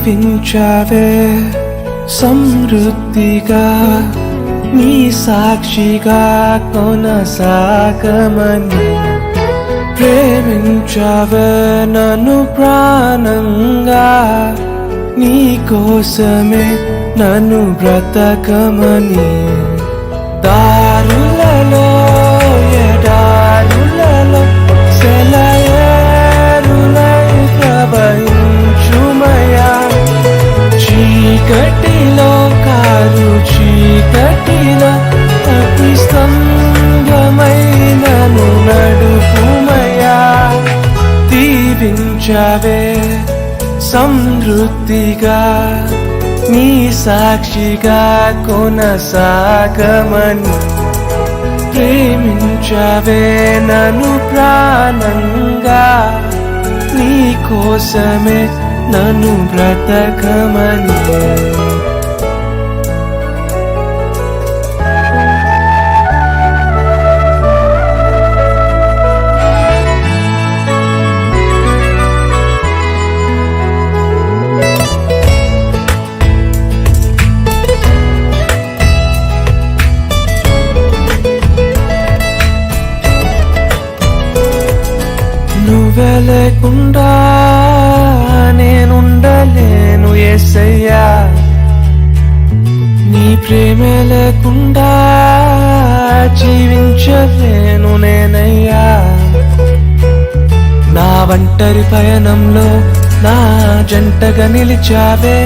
దీవించావే సమృద్ధిగా నీ సాక్షిగా కొనసాగమని ప్రేమించావే నన్ను ప్రాణంగా నీ కోసమే నన్ను బ్రతకమని దారులలో ఎడారులలో సెలయేరులై ప్రవహించుమయా చీకటిలో కారు చీకటిలో అతి స్తంభమైనను నడుపుమయా దీవించావే సమృద్ధిగా నీ సాక్షిగా కొనసాగమని ప్రేమించావే నన్ను ప్రాణంగా నీ కోసమే నన్ను బ్రతకమని నువ్వే లేకుండా నేనుండలేను యేసయ్యా నీ ప్రేమే లేకుండా జీవించలేను నేనయ్యా నా ఒంటరి పయనంలో నా జంటగా నిలిచావే